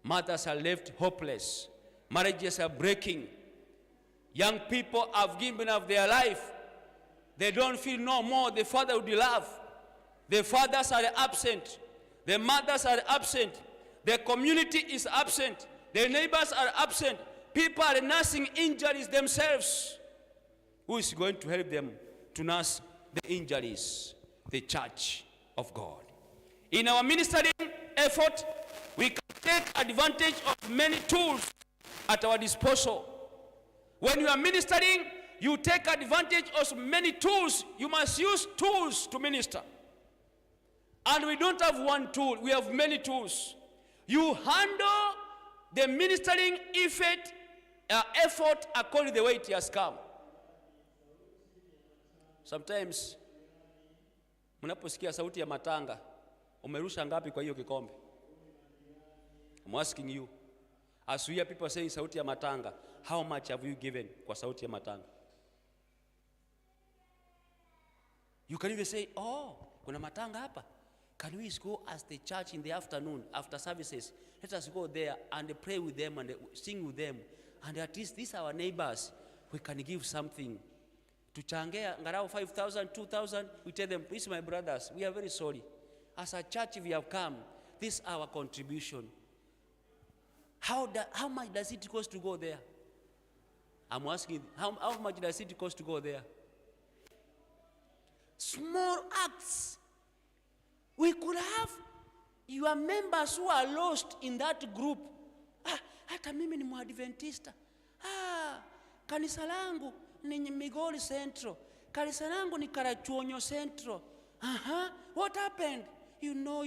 Mothers are left hopeless. Marriages are breaking. Young people have given up their life. They don't feel no more the father would love. The fathers are absent. The mothers are absent. The community is absent. The neighbors are absent. People are nursing injuries themselves. Who is going to help them to nurse the injuries? The church of God. In our ministering effort, we can take advantage of many tools at our disposal. When you are ministering, you take advantage of many tools. You must use tools to minister. And we don't have one tool. We have many tools. You handle the ministering effort according to the way it has come. Sometimes, mnaposikia sauti ya matanga, umerusha ngapi kwa hiyo kikombe? I'm asking you. As we hear people saying sauti ya matanga, how much have you given kwa sauti ya matanga? You can even say, oh, kuna matanga hapa. Can we go as the church in the afternoon, after services? Let us go there and pray with them and sing with them. And at least these are our neighbors. We can give something. Tuchangea ngarao 5,000, 2,000. We tell them, please my brothers, we are very sorry. As a church we have come. This is our contribution. How much does it cost to go there? I'm asking, how much does it cost to go there? Small acts. We could have your members who are lost in that group. Hata mimi ni Mwadventista. Kanisa langu ni Migori Central. Kanisa langu ni Karachuonyo Central. What happened? You know.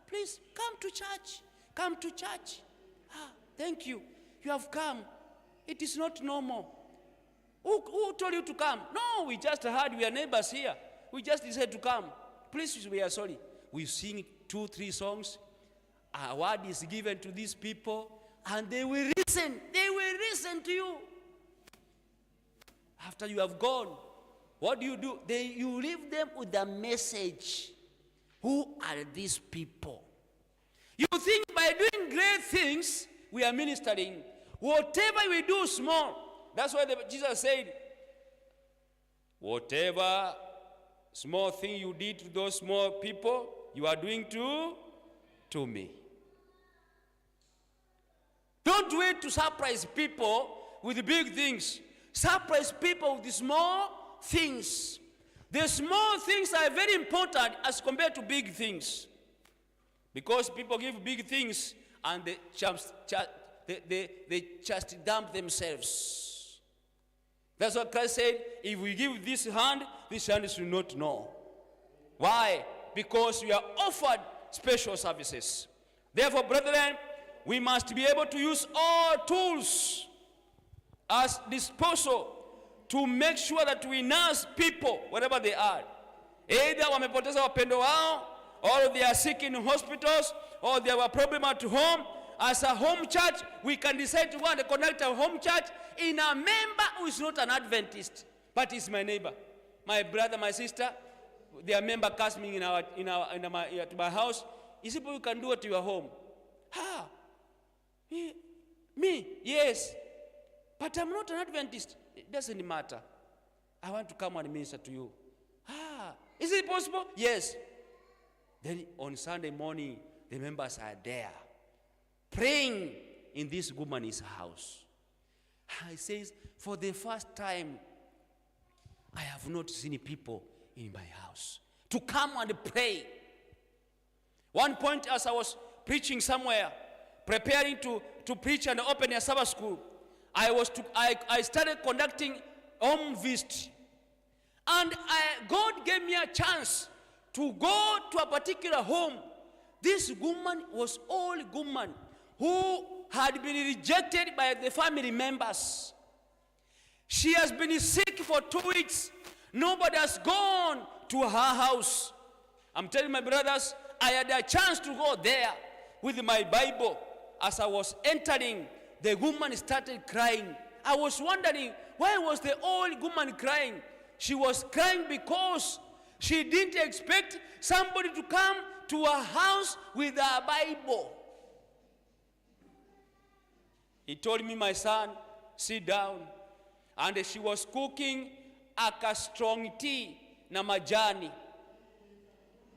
Please come to church. Come to church. Thank you. You have come. It is not normal. Who told you to come? No, we just heard we are neighbors here. We just decided to come. Please, we are sorry. We sing 2-3 songs. A word is given to these people, and they will listen. They will listen to you. After you have gone, what do? You leave them with a message. Who are these people? You think by doing great things, we are ministering. Whatever we do small, that's why Jesus said, whatever small thing you did to those small people, you are doing to me. Don't wait to surprise people with big things. Surprise people with the small things. The small things are very important as compared to big things. Because people give big things and they just dump themselves. That's what Christ said, if we give this hand should not know. Why? Because we are offered special services. Therefore, brethren, we must be able to use all tools as disposal to make sure that we nurse people wherever they are. Either wamepoteza wapendo wao, or they are sick in hospitals, or they have a problem at home. As a home church, we can decide to go and connect a home church in a member who is not an Adventist, but is my neighbor. My brother, my sister, their member coming to my house. Is it you can do it to your home? Me? Yes. But I'm not an Adventist. It doesn't matter. I want to come and minister to you. Is it possible? Yes. Then on Sunday morning, the members are there, praying in this woman's house. He says, for the first time, I have not seen people in my house to come and pray. One point, as I was preaching somewhere, preparing to preach and open a Sabbath school, I started conducting home visit. And God gave me a chance to go to a particular home. This woman was old woman who had been rejected by the family members. She has been sick for 2 weeks. Nobody has gone to her house. I'm telling my brothers, I had a chance to go there with my Bible. As I was entering, the woman started crying. I was wondering, why was the old woman crying? She was crying because she didn't expect somebody to come to her house with a Bible. He told me, my son, sit down. And she was cooking a strong tea na majani.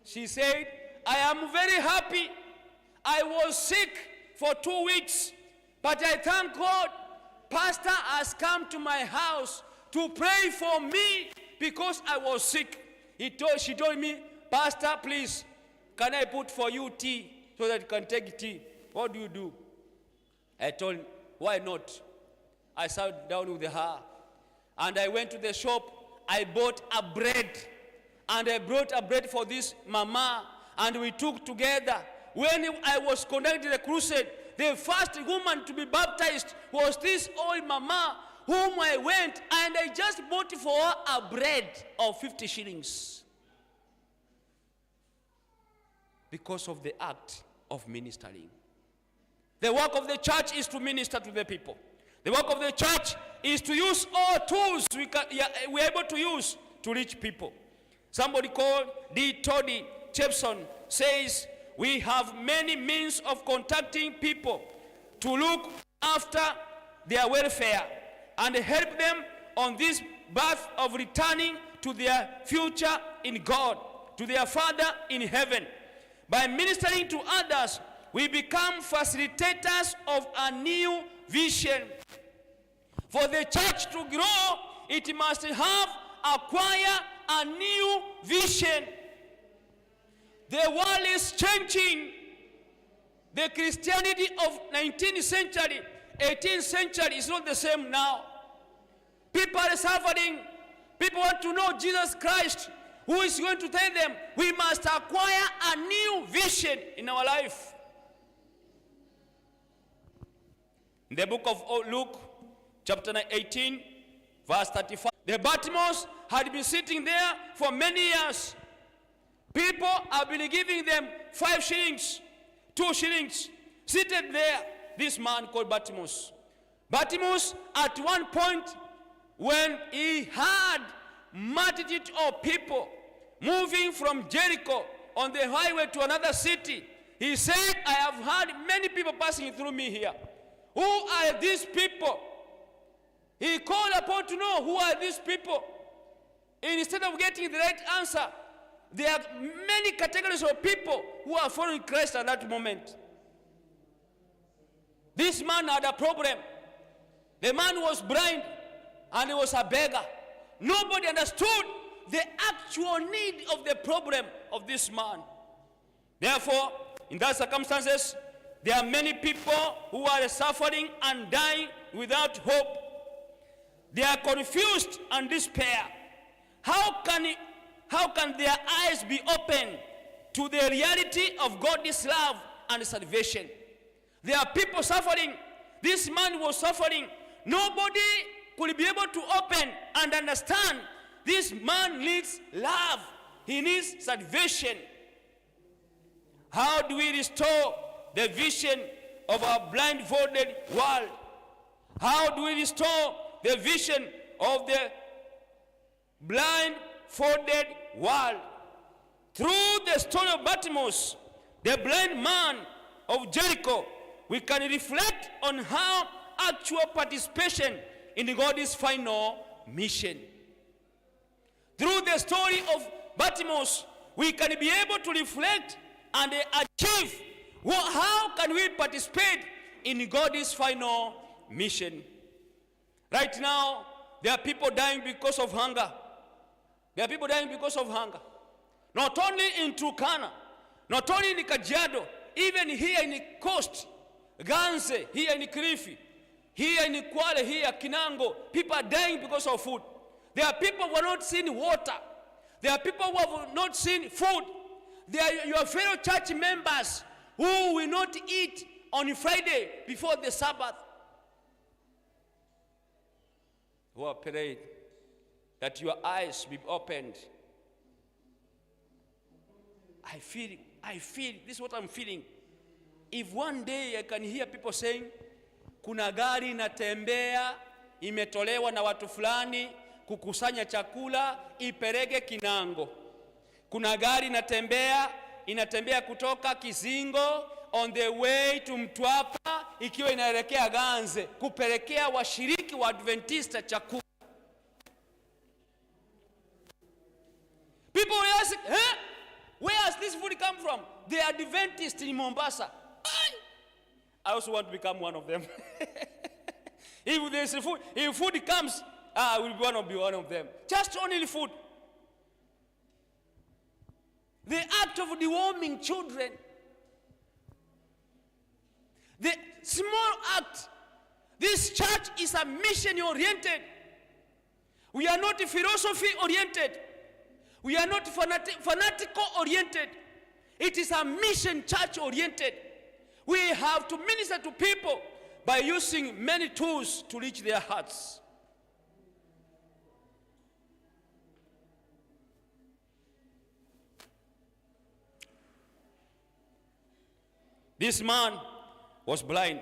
She said, I am very happy. I was sick for 2 weeks, but I thank God, Pastor has come to my house to pray for me because I was sick. She told me, Pastor, please, can I put for you tea so that you can take tea? What do you do? I told him, why not? I sat down with her, and I went to the shop. I bought a bread, and I brought a bread for this mama, and we took together. When I was conducting the crusade, the first woman to be baptized was this old mama, whom I went, and I just bought for her a bread of 50 shillings. Because of the act of ministering. The work of the church is to minister to the people. The work of the church is to use all tools we're able to use to reach people. Somebody called D. Toddy Chepson says, we have many means of contacting people to look after their welfare and help them on this path of returning to their future in God, to their Father in heaven. By ministering to others, we become facilitators of a new vision. For the church to grow, it must acquire a new vision. The world is changing. The Christianity of 19th century, 18th century is not the same now. People are suffering. People want to know Jesus Christ, who is going to tell them, we must acquire a new vision in our life. In the book of Luke, chapter 18, verse 35, the Bartimaeus had been sitting there for many years. People have been giving them 5 shillings, 2 shillings, seated there. This man called Bartimaeus. Bartimaeus, at one point, when he had multitude of people moving from Jericho on the highway to another city, he said, I have had many people passing through me here. Who are these people? He called upon to know who are these people. And instead of getting the right answer, there are many categories of people who are following Christ at that moment. This man had a problem. The man was blind and he was a beggar. Nobody understood the actual need of the problem of this man. Therefore, in that circumstances, there are many people who are suffering and dying without hope. They are confused and despair. How can their eyes be opened to the reality of God's love and salvation? There are people suffering. This man was suffering. Nobody could be able to open and understand. This man needs love. He needs salvation. How do we restore the vision of our blindfolded world? How do we restore the vision of the blindfolded world? Through the story of Bartimaeus, the blind man of Jericho, we can reflect on how actual participation in God's final mission. Through the story of Bartimaeus, we can be able to reflect and achieve how can we participate in God's final mission. Right now, there are people dying because of hunger. There are people dying because of hunger. Not only in Turkana, not only in Kajiado, even here in the coast, Ganze, here in Kilifi, here in Kwale, here Kinango, people are dying because of food. There are people who have not seen water. There are people who have not seen food. There are your fellow church members who will not eat on Friday before the Sabbath. Who are praying that your eyes be opened. I feel, this is what I'm feeling. If one day I can hear people saying, kuna gari inatembea, imetolewa na watu fulani, kukusanya chakula, ipeleke Kinango. Kuna gari inatembea, inatembea kutoka Kizingo on the way to Mtwapa ikiwa inaelekea Ganze kupelekea washiriki wa Adventista chakula. People will ask, where has this food come from? They are Adventists in Mombasa. I also want to become one of them. If there's food, if food comes, I will be one of them. Just only food. The act of deworming children. The small act. This church is a mission-oriented. We are not philosophy-oriented. We are not fanatical-oriented. It is a mission church-oriented. We have to minister to people by using many tools to reach their hearts. This man was blind.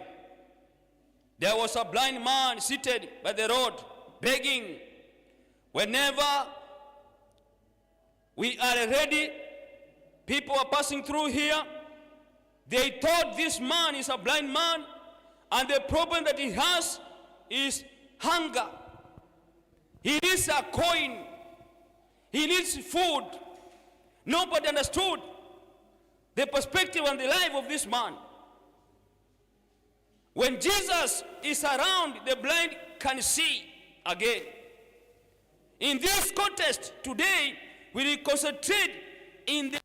There was a blind man seated by the road, begging. Whenever we are ready, people are passing through here, they thought this man is a blind man, and the problem that he has is hunger. He needs a coin. He needs food. Nobody understood the perspective and the life of this man. When Jesus is around, the blind can see again. In this context, today, we will concentrate in the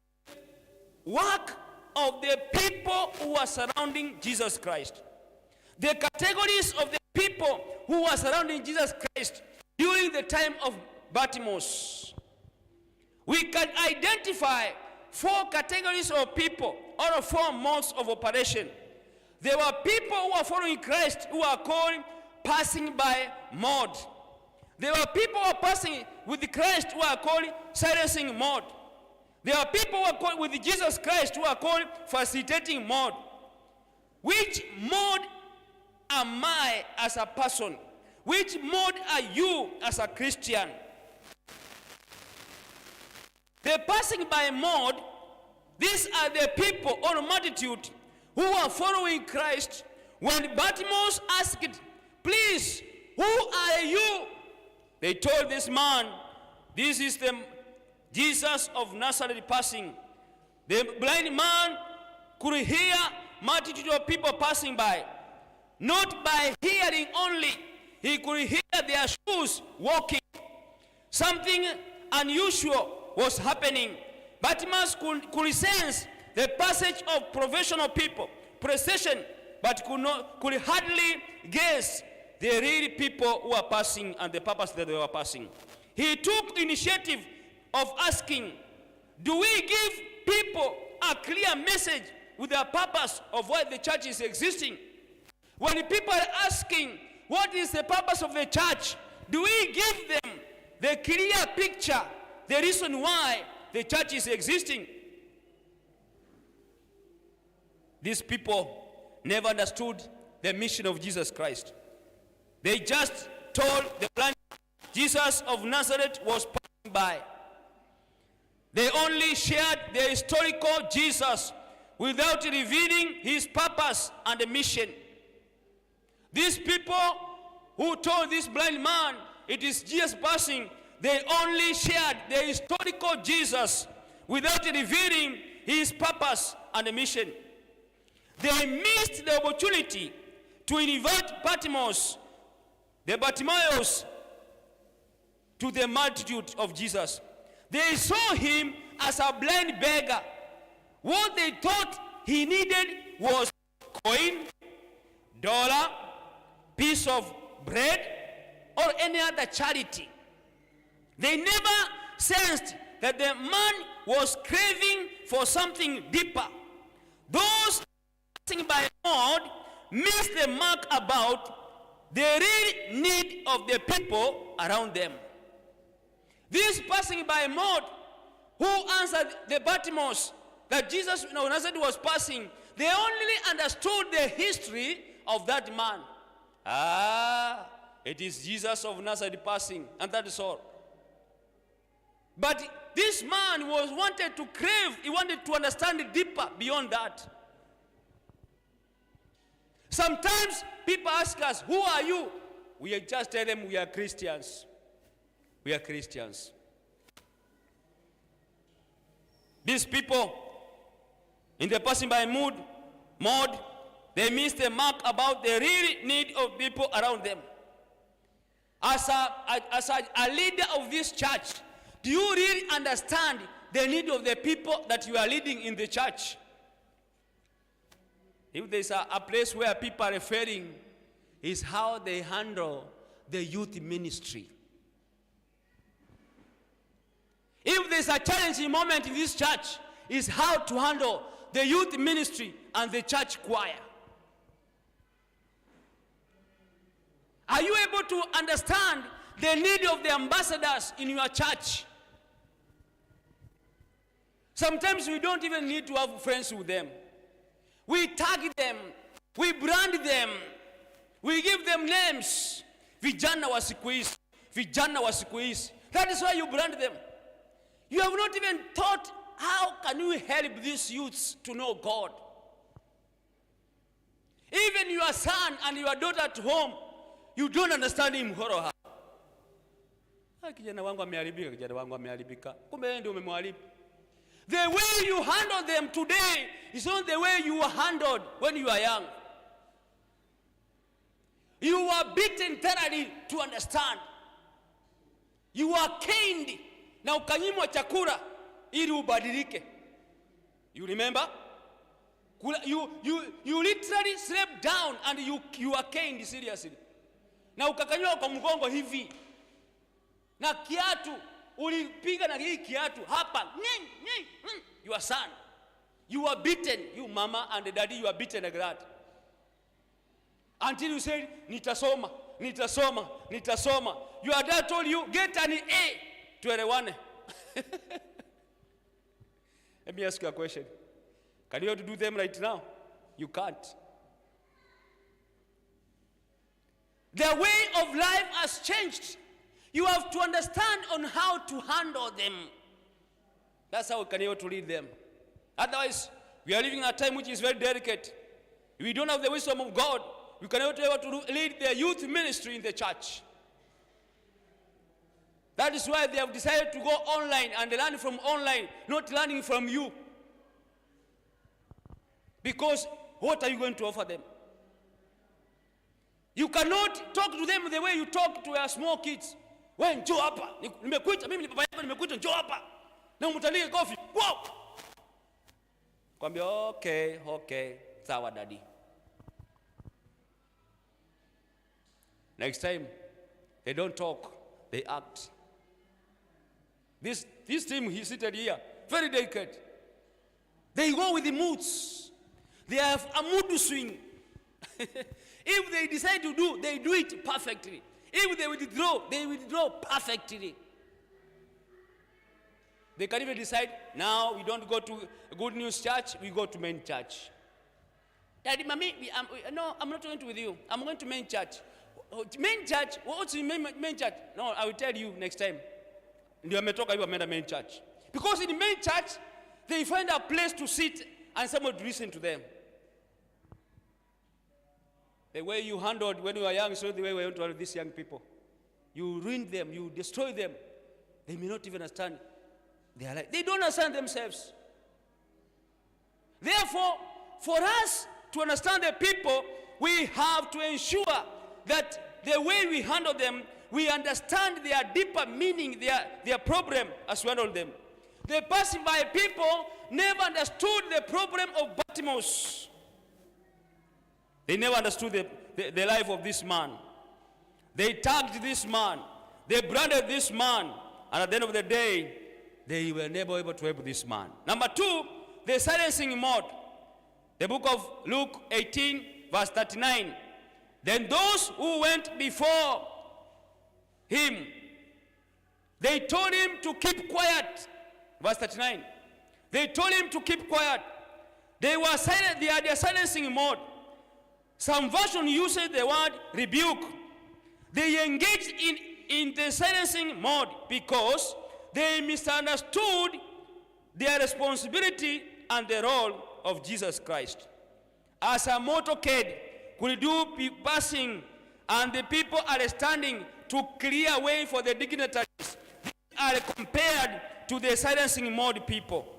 work of the people who are surrounding Jesus Christ. The categories of the people who are surrounding Jesus Christ during the time of Bartimaeus. We can identify 4 categories of people, or 4 modes of operation. There were people who are following Christ who are called passing by mode. There were people who are passing with Christ who are called silencing mode. There are people who are called with Jesus Christ who are called facilitating mode. Which mode am I as a person? Which mode are you as a Christian? The passing by mode, these are the people or multitude who are following Christ. When Bartimaeus asked, please, who are you? They told this man, this is the Jesus of Nazareth passing. The blind man could hear multitude of people passing by. Not by hearing only. He could hear their shoes walking. Something unusual was happening. Bartimaeus could sense the passage of professional people, procession, but could hardly guess the real people who are passing and the purpose that they were passing. He took initiative of asking, do we give people a clear message with the purpose of why the church is existing? When people are asking, what is the purpose of the church? Do we give them the clear picture, the reason why the church is existing? These people never understood the mission of Jesus Christ. They just told the blind Jesus of Nazareth was passing by. They only shared the historical Jesus without revealing his purpose and the mission. These people who told this blind man it is Jesus passing, they only shared the historical Jesus without revealing his purpose and the mission. They missed the opportunity to invite Bartimaeus to the multitude of Jesus. They saw him as a blind beggar. What they thought he needed was coin, dollar, piece of bread, or any other charity. They never sensed that the man was craving for something deeper. Those passing by mode missed the mark about the real need of the people around them. This passing by mode who answered the Bartimaeus that Jesus of Nazareth was passing, they only understood the history of that man. It is Jesus of Nazareth passing, and that is all. But this man wanted to crave, he wanted to understand it deeper beyond that. Sometimes people ask us, who are you? We just tell them we are Christians. We are Christians. These people, in the passing by mode, they miss the mark about the real need of people around them. As a leader of this church, do you really understand the need of the people that you are leading in the church? If there's a place where people are failing, is how they handle the youth ministry. If there's a challenging moment in this church, is how to handle the youth ministry and the church choir. Are you able to understand the need of the ambassadors in your church? Sometimes we don't even need to have friends with them. We tag them, we brand them, we give them names. Vijana wa siku hizi, vijana wa siku hizi. That is why you brand them. You have not even thought, how can you help these youths to know God? Even your son and your daughter at home, you don't understand him horoha. Kijana wangu ameharibika, kijana wangu ameharibika. Kumbe wewe ndio umemharibu. The way you handle them today is not the way you were handled when you were young. You were beaten thoroughly to understand. You were caned na ukanyimwa chakula ili ubadilike. You remember? You literally slept down and you were caned seriously. Na ukakanywa kwa mgongo hivi. Na kiatu ulipiga na hii kiatu hapa. Your son. You were beaten. You mama and daddy, you were beaten like that. Until you said, nitasoma, nitasoma, nitasoma. Your dad told you, get an A to everyone. Let me ask you a question. Can you do them right now? You can't. The way of life has changed. You have to understand on how to handle them. That's how we can be able to lead them. Otherwise, we are living in a time which is very delicate. If we don't have the wisdom of God, we cannot be able to lead the youth ministry in the church. That is why they have decided to go online and learn from online, not learning from you. Because what are you going to offer them? You cannot talk to them the way you talk to your small kids. When njoo hapa, nimekuita mimi ni baba yako, nimekuita njoo hapa. Na umtalie coffee. Wow! Kwambia okay, sawa daddy. Next time, they don't talk, they act. This team, he seated here, very delicate. They go with the moods. They have a mood swing. If they decide to do, they do it perfectly. If they withdraw perfectly. They can even decide, now we don't go to Goodnews church, we go to main church. Daddy, mommy, no, I'm not going with you. I'm going to main church. Main church? What's in main church? No, I will tell you next time. Ndio ametoka hivyo ameenda main church. Because in the main church, they find a place to sit and someone to listen to them. The way you handled when you were young is not the way we want to handle these young people. You ruin them, you destroy them. They may not even understand their life. They don't understand themselves. Therefore, for us to understand the people, we have to ensure that the way we handle them, we understand their deeper meaning, their problem as we handle them. The passing by people never understood the problem of Bartimaeus. They never understood the life of this man. They tagged this man. They branded this man. And at the end of the day, they were never able to help this man. Number two, the silencing mode. The book of Luke 18, verse 39. Then those who went before him, they told him to keep quiet. Verse 39. They told him to keep quiet. They were silent. They had a silencing mode. Some version uses the word rebuke. They engaged in the silencing mode because they misunderstood their responsibility and the role of Jesus Christ. As a motorcade could do passing and the people are standing to clear way for the dignitaries, they are compared to the silencing mode people.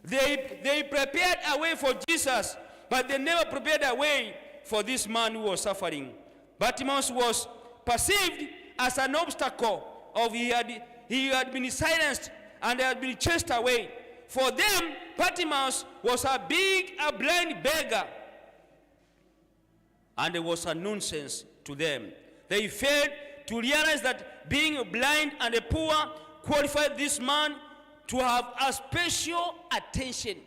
They prepared a way for Jesus, but they never prepared a way for this man who was suffering. Bartimaeus was perceived as an obstacle of he had been silenced and had been chased away. For them, Bartimaeus was a blind beggar, and it was a nonsense to them. They failed to realize that being blind and poor qualified this man to have a special attention.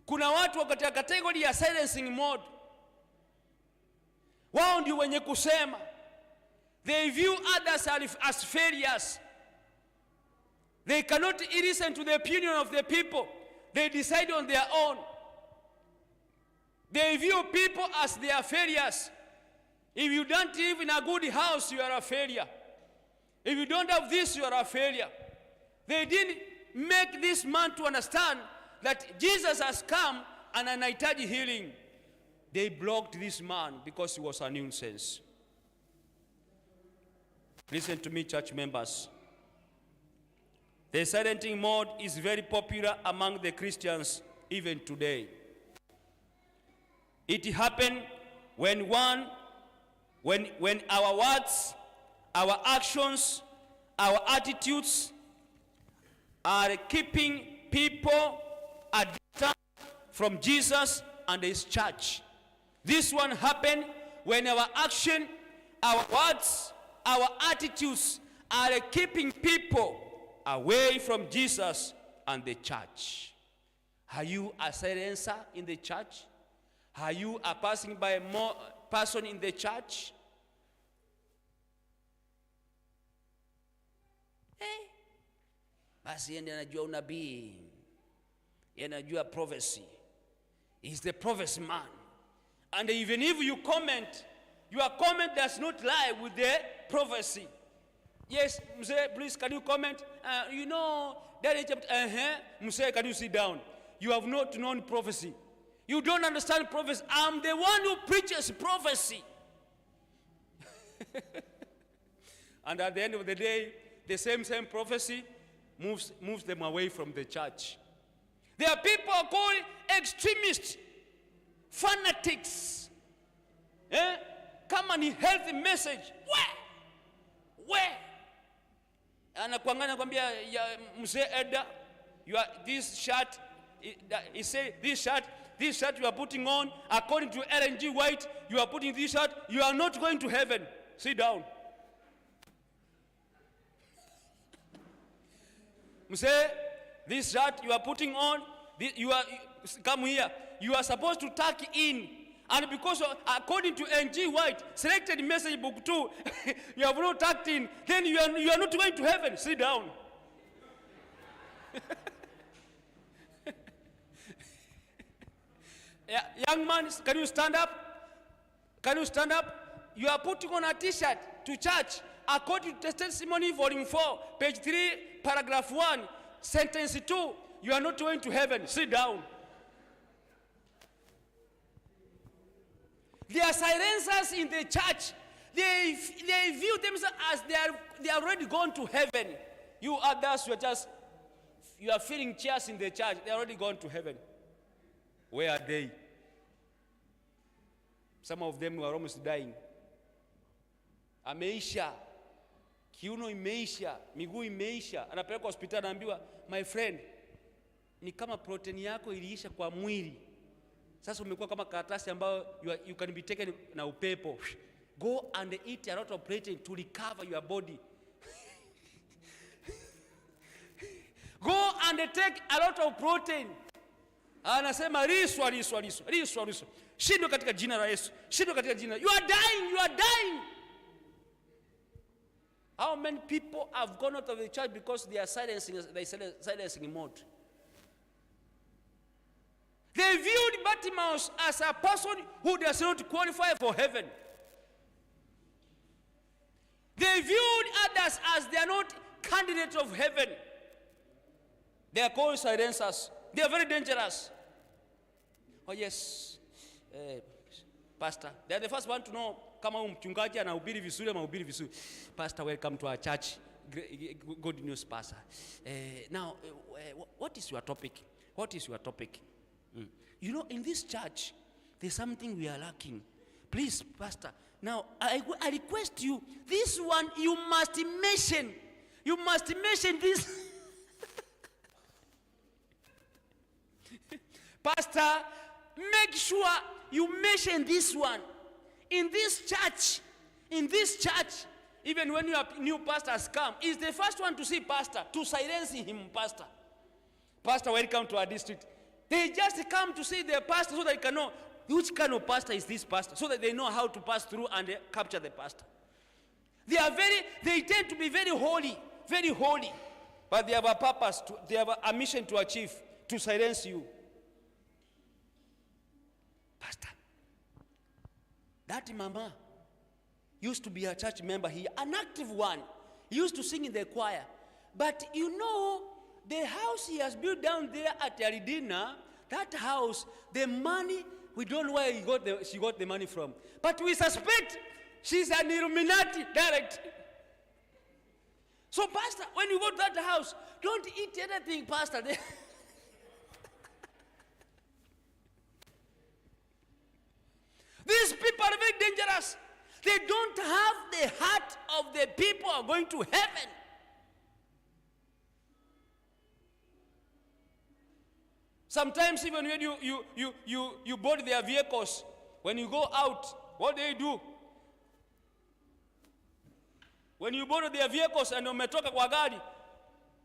Kuna watu katika kategori ya silencing mode. Wao ndio wenye kusema. They view others as failures. They cannot listen to the opinion of the people. They decide on their own. They view people as their failures. If you don't live in a good house, you are a failure. If you don't have this, you are a failure. They didn't make this man to understand that Jesus has come and anahitaji healing. They blocked this man because he was a nuisance. Listen to me, church members. The silencing mode is very popular among the Christians even today. It happened when our words, our actions, our attitudes are keeping people at distance from Jesus and his church. This one happened when our action, our words, our attitudes are keeping people away from Jesus and the church. Are you a silencer in the church? Are you a passing by person in the church? Basi yeye anajua unabii. Yeye anajua prophecy. He's the prophecy man. And even if you comment, your comment does not lie with the prophecy. Yes, Mzee, please, can you comment? You know, that is, Mzee, can you sit down? You have not known prophecy. You don't understand prophecy. I'm the one who preaches prophecy. And at the end of the day, the same prophecy moves them away from the church. There are people called extremists, fanatics. Come and healthy message. Where? Anakuangana kwambia Mzee Eda, this shirt, he said this shirt you are putting on, according to Ellen G. White, you are putting this shirt, you are not going to heaven. Sit down. Mzee, this shirt you are putting on, come here. You are supposed to tuck in. And because according to N.G. White, selected message book 2, you have not tucked in, then you are not going to heaven. Sit down. Yeah, young man, can you stand up? Can you stand up? You are putting on a t-shirt to church. According to Testimony Volume 4, page 3, paragraph 1, sentence 2, you are not going to heaven. Sit down. There are silencers in the church. They view themselves as they are already gone to heaven. You others, you are filling chairs in the church. They are already gone to heaven. Where are they? Some of them were almost dying. Ameisha. Kiuno imeisha. Miguu imeisha. Anapelekwa hospitali anaambiwa, my friend, ni kama protein yako iliisha kwa mwili. Sasa umekuwa kama karatasi ambayo you can be taken na upepo. Go and eat a lot of protein to recover your body. Go and take a lot of protein. Anasema riswa. Shindwa katika jina la Yesu. Shindwa katika jina. You are dying. How many people have gone out of the church because they are silencing mode? They viewed Bartimaeus as a person who does not qualify for heaven. They viewed others as they are not candidates of heaven. They are called silencers. They are very dangerous. Oh yes, Pastor, they are the first one to know kama mchungaji anahubiri vizuri ama hubiri vizuri. Pastor, welcome to our church. Good news, Pastor. Now, what is your topic? What is your topic? You know, in this church, there's something we are lacking. Please, Pastor. Now, I request you, this one you must mention. You must mention this. Pastor, make sure you mention this one. In this church, even when your new pastors come, is the first one to see pastor, to silence him, pastor. Pastor, welcome to our district. They just come to see their pastor so that they can know which kind of pastor is this pastor, so that they know how to pass through and capture the pastor. They tend to be very holy, but they have a purpose, they have a mission to achieve, to silence you. Pastor, that mama used to be a church member here, an active one. He used to sing in the choir. But you know, the house he has built down there at Aridina, that house, the money, we don't know where she got the money from. But we suspect she's an Illuminati direct. So, Pastor, when you go to that house, don't eat anything, Pastor. These people are very dangerous. They don't have the heart of the people who are going to heaven. Sometimes even when you board their vehicles, when you go out, what do? When you board their vehicles and umetoka kwa gari,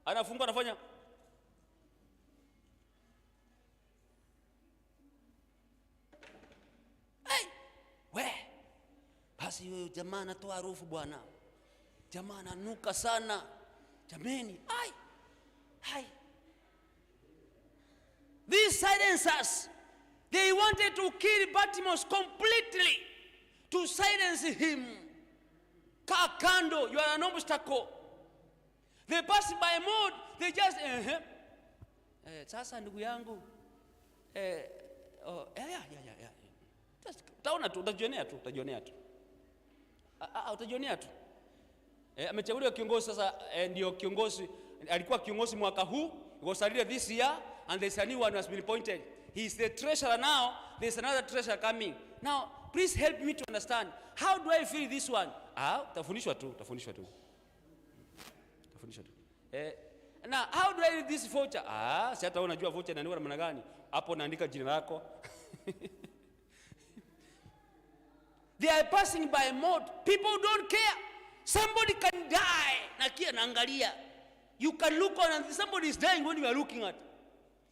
anafungua anafanya. Hey, we. Basi huyo jamaa anatoa harufu bwana. Jamaa ananuka sana. Jameni, hai. These silencers, they wanted to kill Bartimaeus completely, to silence him. Kakando, you are an obstacle. They pass by mode, they just, sasa ndugu yangu, utaona tu, utajionea tu. Utajionea tu. Amechaguliwa kiongozi sasa, ndio kiongozi, alikuwa kiongozi mwaka huu, was earlier this year, and there's a new one who has been appointed. He's the treasurer now, there's another treasurer coming. Now, please help me to understand, how do I feel this one? Utafundishwa tu. Now, how do I read this voucher? Si hata unajua voucher inaandikwa namna gani? Hapo naandika jina lako. They are passing by mode. People don't care. Somebody can die. Nakia naangalia. You can look on and somebody is dying when you are looking at.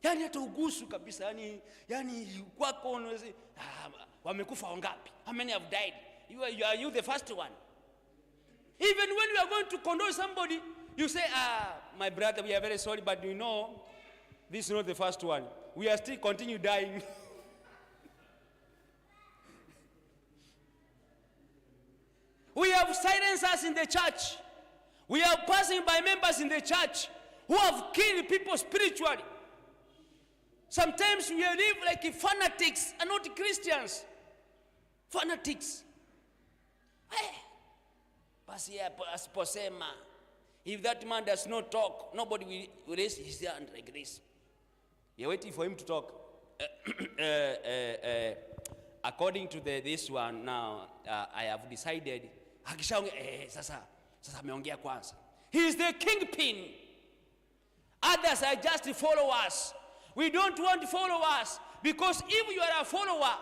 Yani hata ugusu kabisa. Yani kwako unaweza wamekufa wangapi? How many have died? Are you the first one? Even when you are going to condole somebody, you say, my brother, we are very sorry, but you know, this is not the first one. We are still continue dying. We have silencers in the church. We are passing by members in the church who have killed people spiritually. Sometimes we live like fanatics and not Christians. Fanatics. If that man does not talk, nobody will raise his hand like this. You're waiting for him to talk. According to this one, now I have decided. Sasa ameongea kwanza. He is the kingpin. Others are just followers. We don't want followers, because if you are a follower,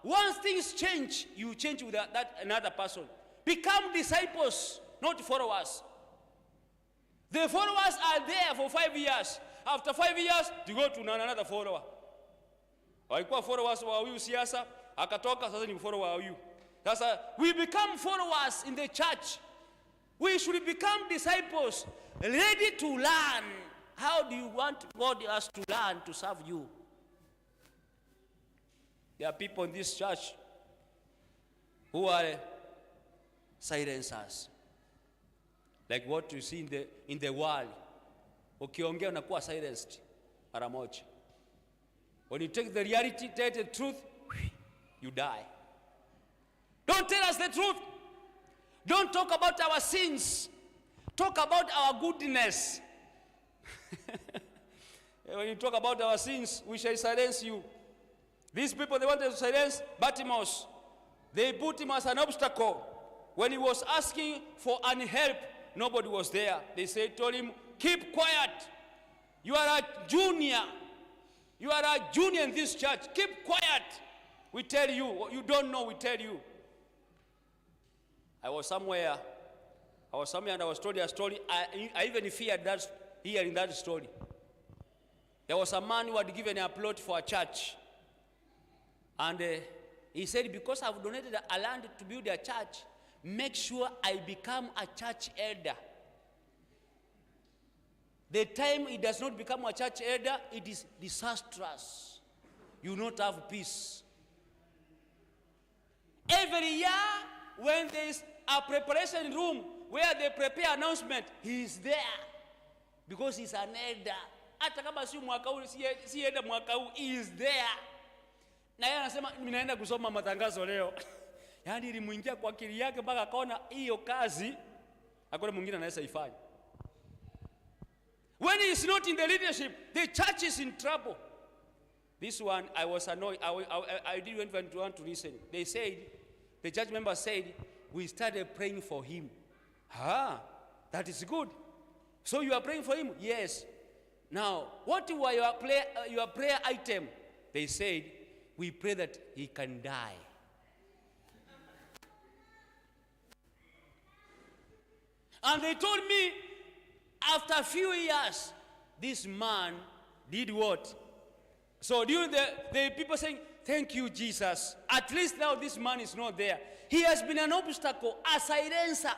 once things change, you change with that another person. Become disciples, not followers. The followers are there for 5 years. After 5 years, you go to another follower. Walikuwa followers wa huyu siasa, akatoka sasa ni follower wa huyu. Sasa we become followers in the church. We should become disciples, ready to learn. How do you want God us to learn to serve you? There are people in this church who are silencers. like what you see in the world. Ukiongea unakuwa silenced mara moja. When you take the reality, tell the truth, you die. Don't tell us the truth. Don't talk about our sins. Talk about our goodness. When you talk about our sins, we shall silence you. These people, they wanted to silence Bartimaeus. They put him as an obstacle. When he was asking for any help, nobody was there. They told him, keep quiet. You are a junior. You are a junior in this church. Keep quiet. We tell you. What you don't know, we tell you. I was somewhere and I was told a story. I even feared hearing that story. There was a man who had given a plot for a church. And he said, because I've donated a land to build a church, make sure I become a church elder. The time he does not become a church elder, it is disastrous. You will not have peace. Every year, when there is a preparation room where they prepare announcement, he is there. Because he's an elder. Hata kama si mwaka huu, si elder mwaka huu, he is there. Na yeye anasema ninaenda kusoma matangazo leo. Yaani ilimuingia kwa akili yake mpaka akaona hiyo kazi hakuna mwingine anaweza ifanya. When he is not in the leadership, the church is in trouble. This one, I was annoyed. I didn't even want to listen. They said, the church members said, we started praying for him. That is good. So you are praying for him? Yes. Now, what were your prayer item? They said, we pray that he can die. And they told me, after a few years, this man did what? So during the people saying, thank you, Jesus. At least now this man is not there. He has been an obstacle, a silencer.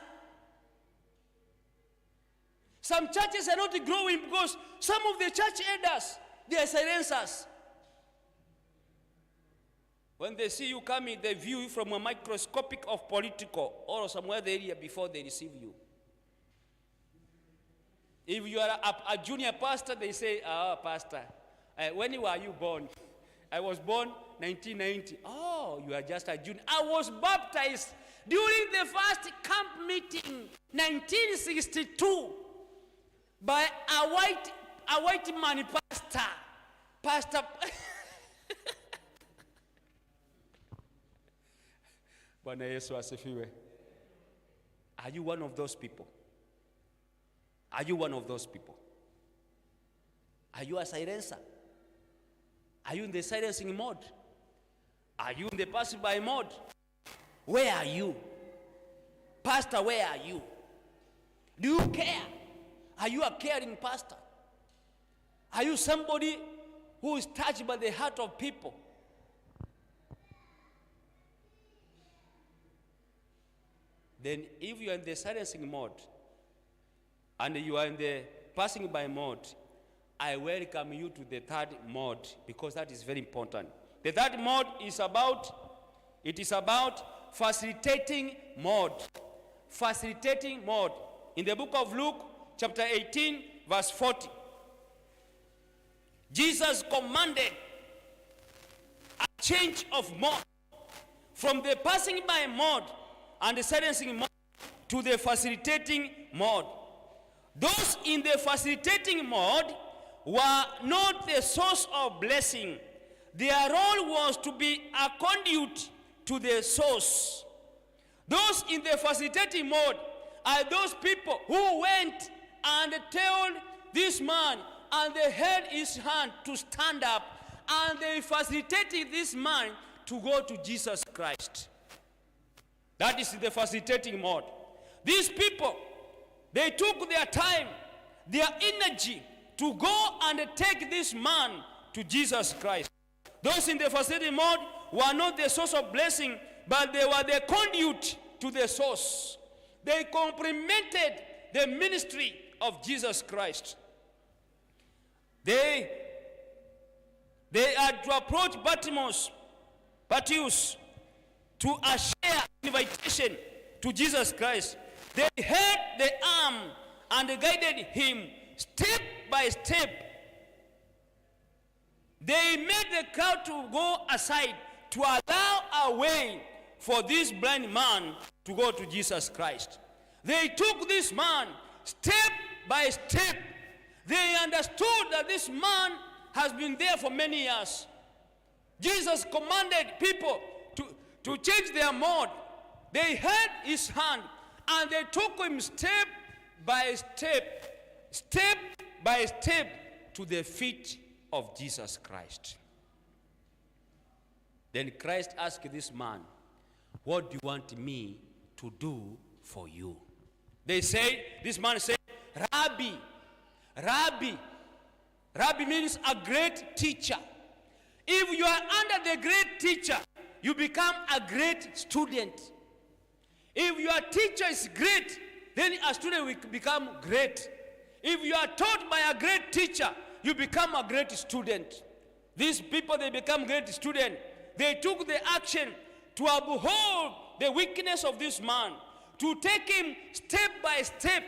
Some churches are not growing because some of the church elders, they are silencers. When they see you coming, they view you from a microscopic of political or some other area before they receive you. If you are a junior pastor, they say, pastor, when were you born? I was born 1990. Oh, you are just a junior. I was baptized during the first camp meeting, 1962, by a white man pastor. Pastor. Bwana Yesu asifiwe. Are you one of those people? Are you one of those people? Are you a silencer? Are you in the silencing mode? Are you in the passerby mode? Where are you? Pastor, where are you? Do you care? Are you a caring pastor? Are you somebody who is touched by the heart of people? Then if you are in the silencing mode and you are in the passing by mode, I welcome you to the third mode because that is very important. The third mode is about facilitating mode. Facilitating mode. In the book of Luke, chapter 18, verse 40. Jesus commanded a change of mode from the passing by mode and the silencing mode to the facilitating mode. Those in the facilitating mode were not the source of blessing. Their role was to be a conduit to the source. Those in the facilitating mode are those people who went and told this man and they held his hand to stand up and they facilitated this man to go to Jesus Christ. That is the facilitating mode. These people, they took their time, their energy to go and take this man to Jesus Christ. Those in the facilitating mode were not the source of blessing, but they were the conduit to the source. They complemented the ministry of Jesus Christ. They had to approach Bartimaeus to a share invitation to Jesus Christ. They held the arm and guided him step by step. They made the crowd to go aside to allow a way for this blind man to go to Jesus Christ. They took this man step by step. They understood that this man has been there for many years. Jesus commanded people to change their mode. They held his hand and they took him step by step to the feet of Jesus Christ. Then Christ asked this man, "What do you want me to do for you?" This man said, "Rabbi." Rabbi means a great teacher. If you are under the great teacher, you become a great student. If your teacher is great, then a student will become great. If you are taught by a great teacher, you become a great student. These people, they become great students. They took the action to uphold the weakness of this man, to take him step by step.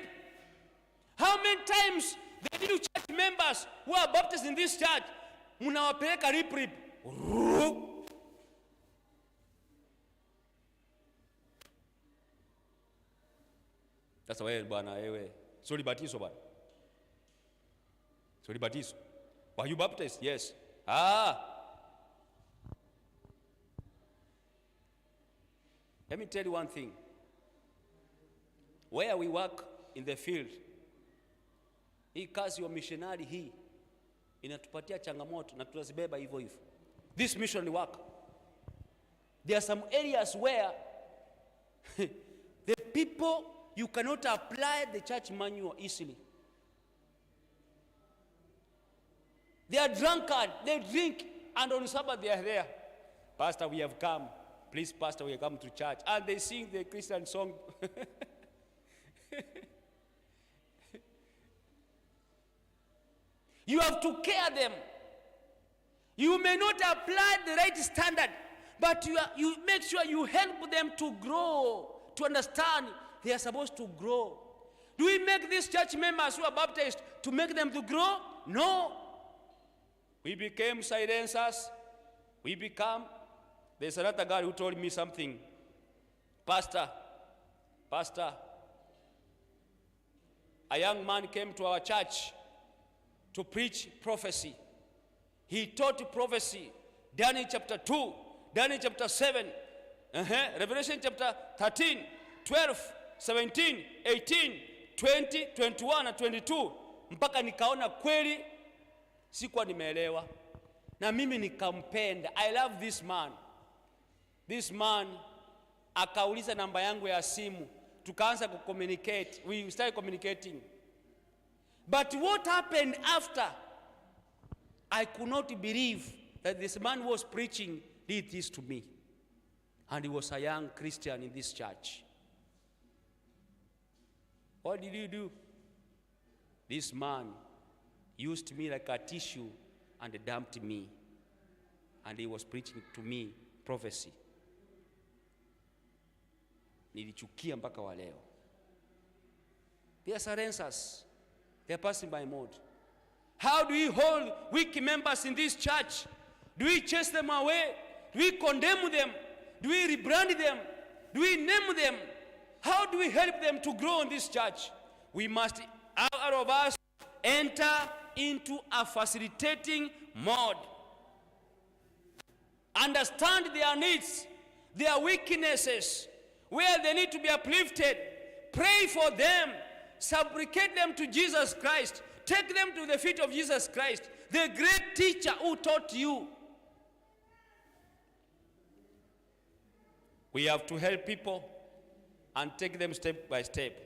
How many times the new church members who are baptized in this church, munawapeleka rip. Sasa wewe bwana, wewe sio libatizo bwana. Sio libatizo. Were you baptized? Yes. Let me tell you one thing. Where we work in the field, hii kazi ya missionary hii inatupatia changamoto na tunazibeba hivyo hivyo. This missionary work, there are some areas where the people, you cannot apply the church manual easily. They are drunkard, they drink, and on Sabbath they are there. "Pastor, we have come. Please, Pastor, we have come to church." And they sing the Christian song. You have to care them. You may not apply the right standard, but you make sure you help them to grow, to understand they are supposed to grow. Do we make these church members who are baptized to make them to grow? No. We became silencers. There's another guy who told me something. Pastor, a young man came to our church to preach prophecy. He taught prophecy. Daniel chapter 2, Daniel chapter 7, Revelation chapter 13, 12, 17, 18, 20, 21 na 22. Mpaka nikaona kweli sikuwa nimeelewa. Na mimi nikampenda. I love this man. This man akauliza namba yangu ya simu. Tukaanza kucommunicate. We started communicating. But what happened after? I could not believe that this man who was preaching did this to me. And he was a young Christian in this church. What did you do? This man used me like a tissue and dumped me. And he was preaching to me prophecy. Nilichukia mpaka wa leo. They are silencers. They are passing by mode. How do we hold weak members in this church? Do we chase them away? Do we condemn them? Do we rebrand them? Do we name them? How do we help them to grow in this church? We must, all of us, enter into a facilitating mode. Understand their needs, their weaknesses, where they need to be uplifted. Pray for them. Supplicate them to Jesus Christ. Take them to the feet of Jesus Christ, the great teacher who taught you. We have to help people and take them step by step.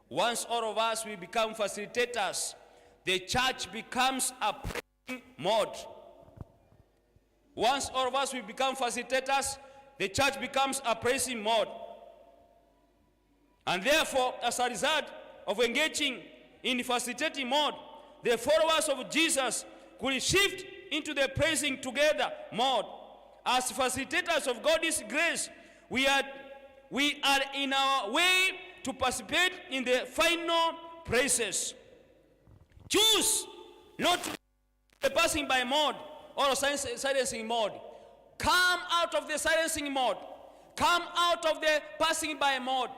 Once all of us we become facilitators, the church becomes a praying mode. Once all of us we become facilitators, the church becomes a praising mode. And therefore, as a result of engaging in facilitating mode, the followers of Jesus could shift into the praising together mode. As facilitators of God's grace, we are in our way to participate in the final praises. Choose not to be the passing by mode or silencing mode. Come out of the silencing mode. Come out of the passing by mode.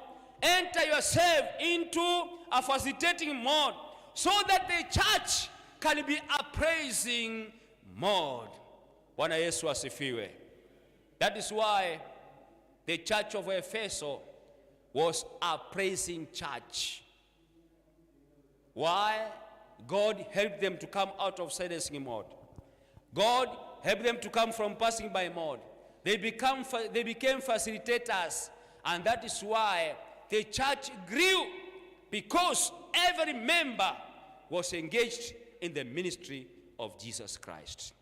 Enter yourself into a facilitating mode so that the church can be a praising mode. Bwana Yesu asifiwe. That is why the church of Ephesus was a praising church. Why? God helped them to come out of silencing mode. God helped them to come from passing by mode. They became facilitators, and that is why the church grew, because every member was engaged in the ministry of Jesus Christ.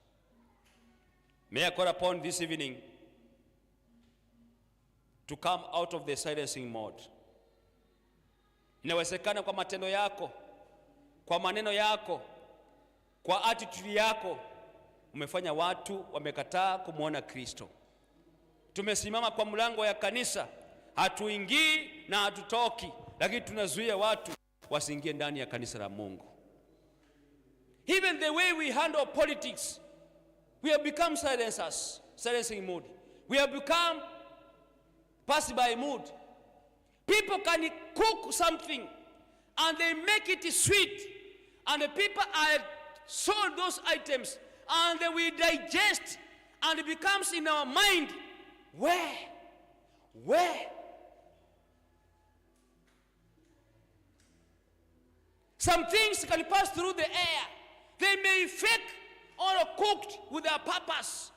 May I call upon this evening to come out of the silencing mode. Inawezekana kwa matendo yako, kwa maneno yako, kwa attitude yako, umefanya watu wamekataa kumuona Kristo. Tumesimama kwa mlango ya kanisa, hatuingii na hatutoki, lakini tunazuia watu wasiingie ndani ya kanisa la Mungu. Even the way we handle politics, we have become silencing mood. We have become pass by mood. People can cook something and they make it sweet, and the people are sold those items, and then we digest, and it becomes in our mind, where? Some things can pass through the air. They may fake or cooked with their purpose.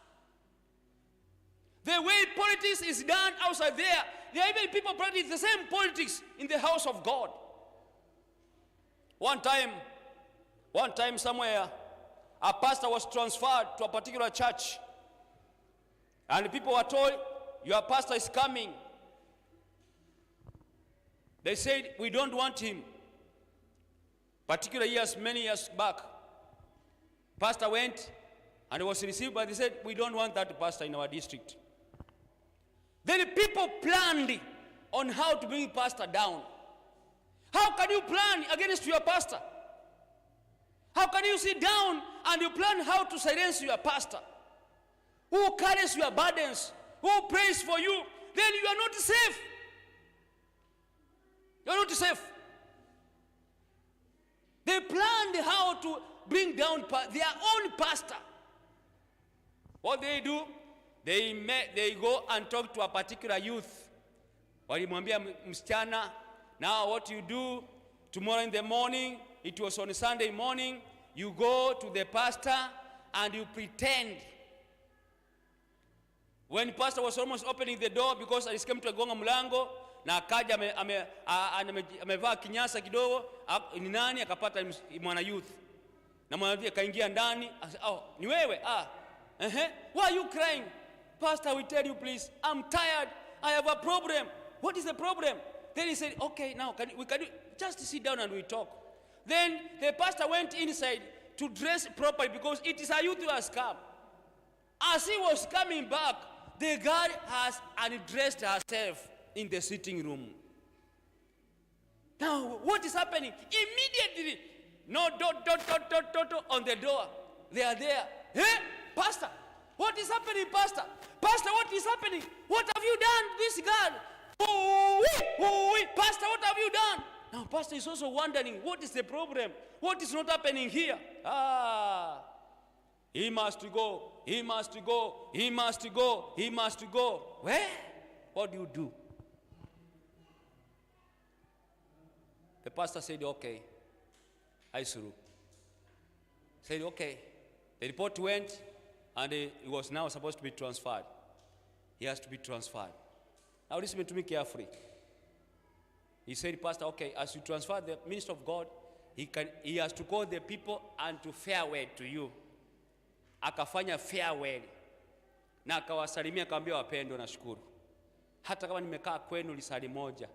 The way politics is done outside there are even people practice the same politics in the house of God. One time somewhere, a pastor was transferred to a particular church, and the people were told, your pastor is coming. They said, we don't want him. Particular years, many years back, pastor went and was received, but they said, we don't want that pastor in our district. Then the people planned on how to bring pastor down. How can you plan against your pastor? How can you sit down and you plan how to silence your pastor, who carries your burdens, who prays for you? Then you are not safe. You are not safe. They planned how to bring down their own pastor. What they do? They go and talk to a particular youth. Walimwambia msichana, now what you do tomorrow in the morning, it was on Sunday morning, you go to the pastor and you pretend. When pastor was almost opening the door, because alisikia mtu agonga mlango na akaja amevaa kinyasa kidogo, ni nani? Akapata mwana youth. Na mwana youth akaingia ndani, oh, ni wewe? Why are you crying? Pastor, I will tell you please, I'm tired, I have a problem. What is the problem? Then he said, okay, now can you just sit down and we talk. Then the pastor went inside to dress properly, because it is a youth who has come. As he was coming back, the girl has undressed herself in the sitting room. Now, what is happening? Immediately, no dot on the door. They are there. Hey, pastor, what is happening, pastor? Pastor, what is happening? What have you done, this girl? Pastor, what have you done? Now, pastor is also wondering, what is the problem? What is not happening here? He must go, he must go, he must go, he must go. Where? What do you do? The pastor said, okay. Aisuru said, okay. The report went, and he was now supposed to be transferred. He has to be transferred. Now listen to me carefully. He said, pastor, okay, as you transfer the minister of God, he has to call the people and to farewell to you. Akafanya farewell. Na akawasalimia, akamwambia, wapendwa, nashukuru. Hata kama nimekaa kwenu lisali moja,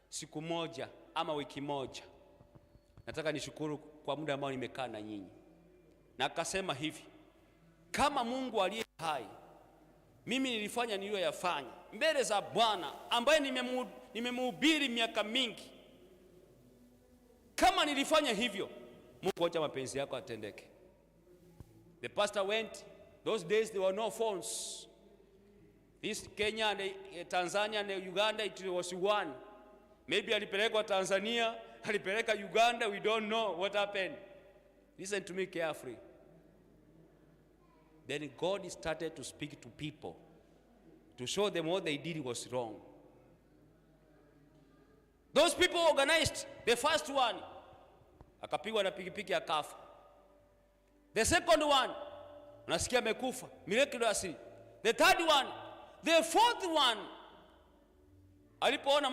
siku moja ama wiki moja, nataka nishukuru kwa muda ambao nimekaa na nyinyi. Na akasema hivi, kama Mungu aliye hai, mimi nilifanya niliyoyafanya mbele za Bwana, ambaye nimemhubiri miaka mingi. Kama nilifanya hivyo, Mungu acha mapenzi yako atendeke. The pastor went. Those days there were no phones. This Kenya and Tanzania and Uganda, it was one. Maybe alipelekwa Tanzania, alipeleka Uganda, we don't know what happened. Listen to me carefully. Then God started to speak to people to show them what they did was wrong. Those people organized. The first one, akapigwa na pikipiki akafa. The second one, unasikia amekufa miraculously. The third one, the fourth one, alipoona